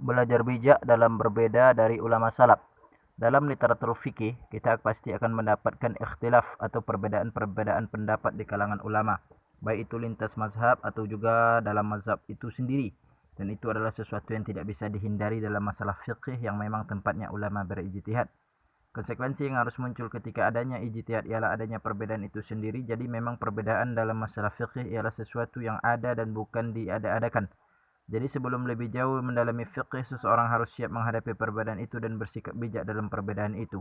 Belajar bijak dalam berbeda dari ulama salaf. Dalam literatur fikih, kita pasti akan mendapatkan ikhtilaf atau perbedaan-perbedaan pendapat di kalangan ulama, baik itu lintas mazhab atau juga dalam mazhab itu sendiri. Dan itu adalah sesuatu yang tidak bisa dihindari dalam masalah fikih yang memang tempatnya ulama berijtihad. Konsekuensi yang harus muncul ketika adanya ijtihad ialah adanya perbedaan itu sendiri. Jadi memang perbedaan dalam masalah fikih ialah sesuatu yang ada dan bukan diada-adakan. Jadi sebelum lebih jauh mendalami fiqh, seseorang harus siap menghadapi perbedaan itu dan bersikap bijak dalam perbedaan itu.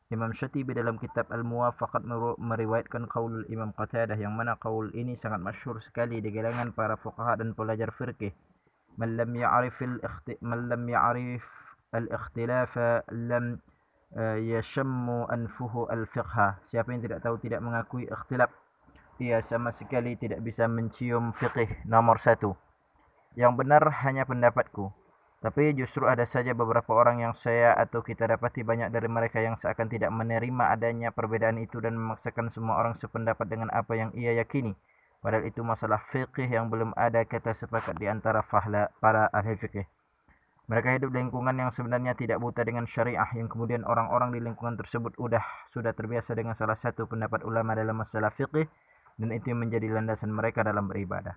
Imam Syatibi dalam kitab Al-Muwafaqat meriwayatkan qaulul Imam Qatadah, yang mana qaul ini sangat masyhur sekali di kalangan para fuqaha dan pelajar fikih. Man lam ya'rif al-ikhtilafa lam yashammu anfuhu al-fiqha. Siapa yang tidak tahu, tidak mengakui ikhtilaf, ia sama sekali tidak bisa mencium fiqih. Nomor 1. Yang benar hanya pendapatku, tapi justru ada saja beberapa orang yang saya atau kita dapati banyak dari mereka yang seakan tidak menerima adanya perbedaan itu dan memaksakan semua orang sependapat dengan apa yang ia yakini. Padahal itu masalah fikih yang belum ada kata sepakat di antara para ahli fikih. Mereka hidup di lingkungan yang sebenarnya tidak buta dengan syariah, yang kemudian orang-orang di lingkungan tersebut sudah terbiasa dengan salah satu pendapat ulama dalam masalah fikih, dan itu menjadi landasan mereka dalam beribadah.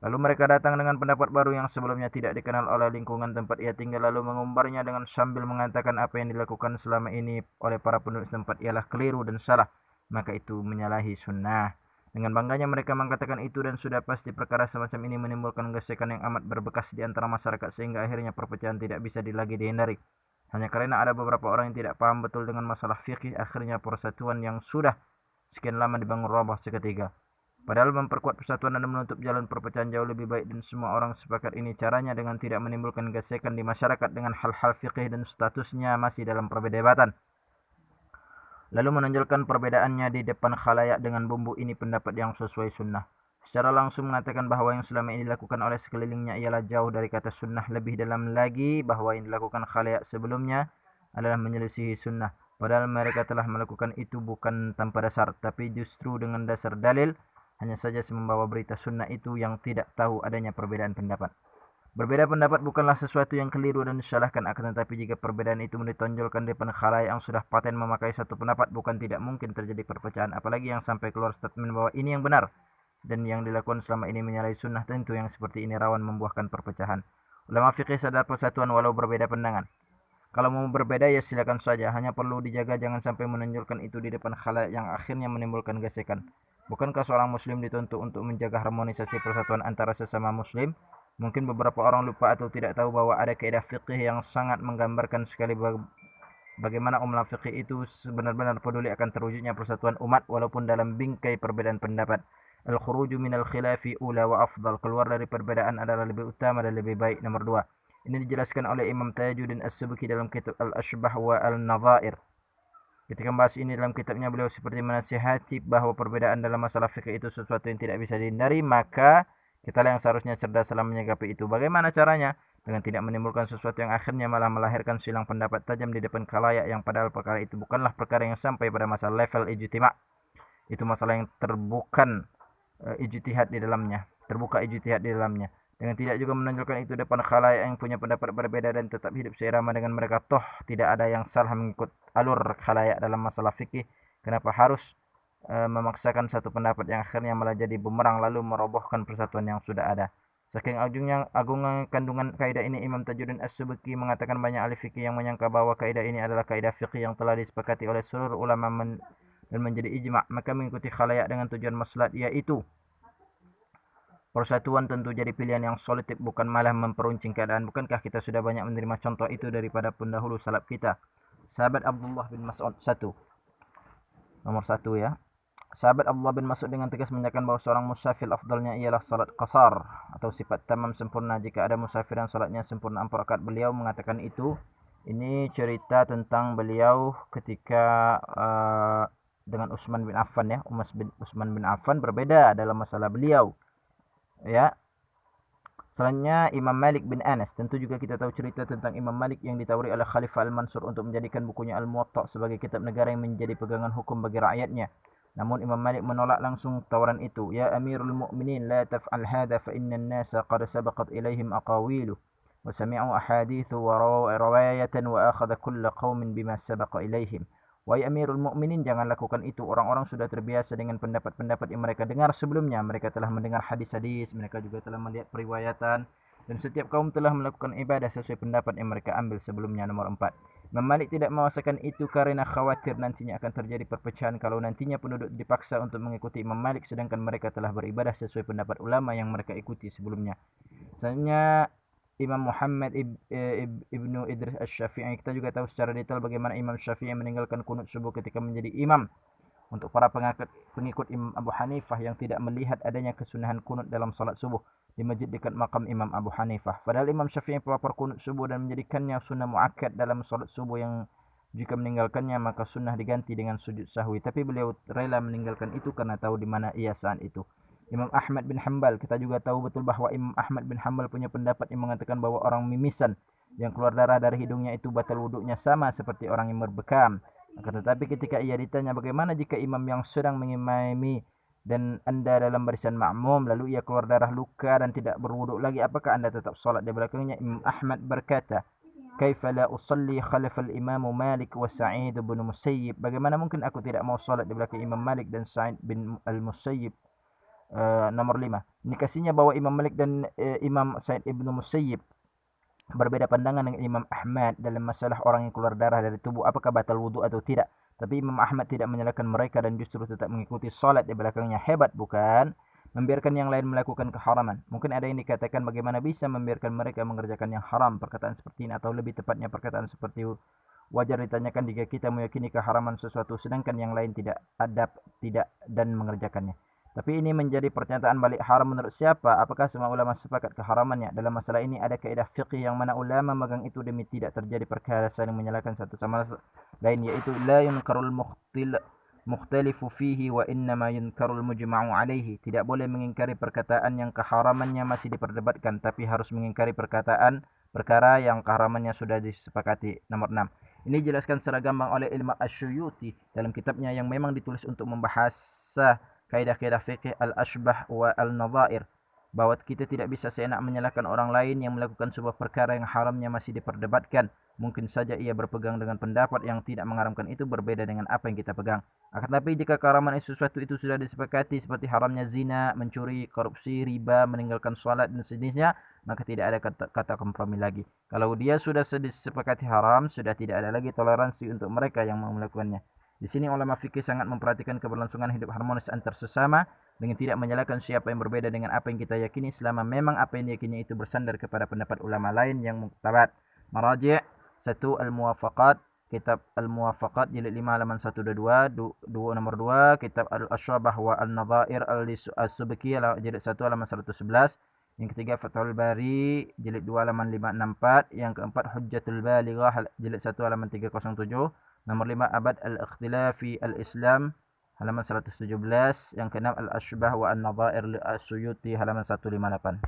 Lalu mereka datang dengan pendapat baru yang sebelumnya tidak dikenal oleh lingkungan tempat ia tinggal, lalu mengumbarnya dengan sambil mengatakan apa yang dilakukan selama ini oleh para penduduk tempat ialah keliru dan salah, maka itu menyalahi sunnah. Dengan bangganya mereka mengatakan itu, dan sudah pasti perkara semacam ini menimbulkan gesekan yang amat berbekas di antara masyarakat, sehingga akhirnya perpecahan tidak bisa lagi dihindari. Hanya karena ada beberapa orang yang tidak paham betul dengan masalah fikih, akhirnya persatuan yang sudah sekian lama dibangun roboh seketika. Padahal memperkuat persatuan dan menutup jalan perpecahan jauh lebih baik, dan semua orang sepakat ini caranya dengan tidak menimbulkan gesekan di masyarakat dengan hal-hal fikih dan statusnya masih dalam perdebatan. Lalu menonjolkan perbedaannya di depan khalayak dengan bumbu ini pendapat yang sesuai sunnah. Secara langsung mengatakan bahwa yang selama ini dilakukan oleh sekelilingnya ialah jauh dari kata sunnah. Lebih dalam lagi bahwa yang dilakukan khalayak sebelumnya adalah menyelisihi sunnah. Padahal mereka telah melakukan itu bukan tanpa dasar, tapi justru dengan dasar dalil. Hanya saja membawa berita sunnah itu yang tidak tahu adanya perbedaan pendapat. Berbeda pendapat bukanlah sesuatu yang keliru dan disalahkan, akan tetapi jika perbedaan itu ditonjolkan di depan khalayak yang sudah paten memakai satu pendapat, bukan tidak mungkin terjadi perpecahan, apalagi yang sampai keluar statement bahwa ini yang benar dan yang dilakukan selama ini menyalahi sunnah. Tentu yang seperti ini rawan membuahkan perpecahan. Ulama fikih sadar persatuan walau berbeda pandangan. Kalau mau berbeda ya silakan saja, hanya perlu dijaga jangan sampai menonjolkan itu di depan khalayak yang akhirnya menimbulkan gesekan. Bukankah seorang muslim dituntut untuk menjaga harmonisasi persatuan antara sesama muslim? Mungkin beberapa orang lupa atau tidak tahu bahwa ada kaidah fikih yang sangat menggambarkan sekali bagaimana ulama fikih itu benar-benar peduli akan terwujudnya persatuan umat walaupun dalam bingkai perbedaan pendapat. Al-khuruju minal khilafi ula wa afdal, keluar dari perbedaan adalah lebih utama dan lebih baik. Nomor 2. Ini dijelaskan oleh Imam Tajuddin As-Subki dalam kitab Al-Ashbah wa Al-Nadhair. Ketika membahas ini dalam kitabnya, beliau seperti menasihati bahwa perbedaan dalam masalah fikih itu sesuatu yang tidak bisa dihindari, maka kita yang seharusnya cerdas dalam menyikapi itu. Bagaimana caranya? Dengan tidak menimbulkan sesuatu yang akhirnya malah melahirkan silang pendapat tajam di depan khalayak, yang padahal perkara itu bukanlah perkara yang sampai pada masalah level ijtima'. Itu masalah yang terbuka ijtihad di dalamnya. Dengan tidak juga menonjolkan itu depan khalayak yang punya pendapat berbeda dan tetap hidup seirama dengan mereka, toh tidak ada yang salah mengikut alur khalayak dalam masalah fikih. Kenapa harus memaksakan satu pendapat yang akhirnya malah jadi bumerang lalu merobohkan persatuan yang sudah ada? Saking agungnya kandungan kaidah ini, Imam Tajuddin As-Subki mengatakan banyak ahli fikih yang menyangka bahwa kaidah ini adalah kaidah fikih yang telah disepakati oleh seluruh ulama dan menjadi ijma', maka mengikuti khalayak dengan tujuan maslahat yaitu persatuan tentu jadi pilihan yang solid, bukan malah memperuncing keadaan. Bukankah kita sudah banyak menerima contoh itu daripada pendahulu salaf kita? Sahabat Abdullah bin Mas'ud nomor 1 ya. Sahabat Abdullah bin Mas'ud dengan tegas menyatakan bahwa seorang musafir afdalnya ialah salat qasar atau sifat tamam sempurna. Jika ada musafir yang salatnya sempurna 4 rakaat, beliau mengatakan itu. Ini cerita tentang beliau ketika dengan Utsman bin Affan ya. Utsman bin Affan berbeda dalam masalah beliau. Ya. Selanjutnya Imam Malik bin Anas. Tentu juga kita tahu cerita tentang Imam Malik yang ditawari oleh Khalifah Al-Mansur untuk menjadikan bukunya Al-Muwatta sebagai kitab negara yang menjadi pegangan hukum bagi rakyatnya. Namun Imam Malik menolak langsung tawaran itu. Ya Amirul Mu'minin, la taf'al hadha fa inna an-nasa qad sabaqat ilaihim aqawilu. وسمعوا أحاديث ورواية وأخذ كل قوم بما سبق إليهم. Wahai Amirul Mukminin, jangan lakukan itu. Orang-orang sudah terbiasa dengan pendapat-pendapat yang mereka dengar sebelumnya. Mereka telah mendengar hadis-hadis, mereka juga telah melihat periwayatan, dan setiap kaum telah melakukan ibadah sesuai pendapat yang mereka ambil sebelumnya. Nomor 4. Imam Malik tidak memaksakan itu karena khawatir nantinya akan terjadi perpecahan kalau nantinya penduduk dipaksa untuk mengikuti Imam Malik sedangkan mereka telah beribadah sesuai pendapat ulama yang mereka ikuti sebelumnya. Selanjutnya Imam Muhammad ibnu Idris Asy-Syafi'i. Kita juga tahu secara detail bagaimana Imam Syafi'i meninggalkan kunut subuh ketika menjadi imam. Untuk para pengikut Imam Abu Hanifah yang tidak melihat adanya kesunahan kunut dalam salat subuh di masjid dekat makam Imam Abu Hanifah. Padahal Imam Syafi'i pelopor kunut subuh dan menjadikannya sunnah muakkad dalam salat subuh yang jika meninggalkannya maka sunnah diganti dengan sujud sahwi. Tapi beliau rela meninggalkan itu karena tahu di mana ia saat itu. Imam Ahmad bin Hanbal, kita juga tahu betul bahwa Imam Ahmad bin Hanbal punya pendapat yang mengatakan bahwa orang mimisan yang keluar darah dari hidungnya itu batal wuduknya sama seperti orang yang berbekam. Akan tetapi ketika ia ditanya bagaimana jika imam yang sedang mengimami dan anda dalam barisan makmum lalu ia keluar darah luka dan tidak berwuduk lagi, apakah anda tetap salat di belakangnya? Imam Ahmad berkata, kaifa la usalli khalafal imam Malik wa Sa'id bin Musayyib? Bagaimana mungkin aku tidak mau salat di belakang Imam Malik dan Sa'id bin al-Musayyib? Nomor 5. Indikasinya bahwa Imam Malik dan Imam Sa'id ibnu Musayyib berbeda pandangan dengan Imam Ahmad dalam masalah orang yang keluar darah dari tubuh apakah batal wudu atau tidak. Tapi Imam Ahmad tidak menyalahkan mereka dan justru tetap mengikuti salat di belakangnya. Hebat bukan? Membiarkan yang lain melakukan keharaman. Mungkin ada yang dikatakan bagaimana bisa membiarkan mereka mengerjakan yang haram. Perkataan seperti ini atau lebih tepatnya perkataan seperti wajar ditanyakan jika kita meyakini keharaman sesuatu sedangkan yang lain tidak adab, tidak dan mengerjakannya. Tapi ini menjadi pernyataan balik haram menurut siapa? Apakah semua ulama sepakat keharamannya? Dalam masalah ini ada kaidah fiqih yang mana ulama megang itu demi tidak terjadi perkara saling menyalahkan satu sama lain, yaitu la yunkarul mukhtalifu fihi wa innama yunkarul mujma'u alaihi. Tidak boleh mengingkari perkataan yang keharamannya masih diperdebatkan, tapi harus mengingkari perkara yang keharamannya sudah disepakati. Nomor 6. Ini dijelaskan secara gamblang oleh Imam Asy-Syuyuti dalam kitabnya yang memang ditulis untuk membahas kaidah-kaidah fikih al-ashbah wa al-nadhair, bahwa kita tidak bisa seenak menyalahkan orang lain yang melakukan sebuah perkara yang haramnya masih diperdebatkan. Mungkin saja ia berpegang dengan pendapat yang tidak mengharamkan itu berbeda dengan apa yang kita pegang. Akan tetapi jika keharaman sesuatu itu sudah disepakati seperti haramnya zina, mencuri, korupsi, riba, meninggalkan salat dan sejenisnya, maka tidak ada kata kompromi lagi. Kalau dia sudah disepakati haram, sudah tidak ada lagi toleransi untuk mereka yang mau melakukannya. Di sini ulama fikih sangat memperhatikan keberlangsungan hidup harmonis antar sesama dengan tidak menyalahkan siapa yang berbeda dengan apa yang kita yakini selama memang apa yang diyakini itu bersandar kepada pendapat ulama lain yang muktabar. Maraji' 1 Al-Muwafaqat, kitab Al-Muwafaqat jilid 5 halaman 122, nomor 2 kitab Al-Ashbah wa Al-Nadhair As-Subki jilid 1 halaman 111. Yang ketiga Fathul Bari jilid 2 halaman 564. Yang keempat Hujjatul Balighah jilid 1 halaman 307. Nomor 5 Abad Al-Ikhtilafi Al-Islam halaman 117. Yang keenam Al-Ashbah wa An-Nadhair As-Suyuti halaman 158.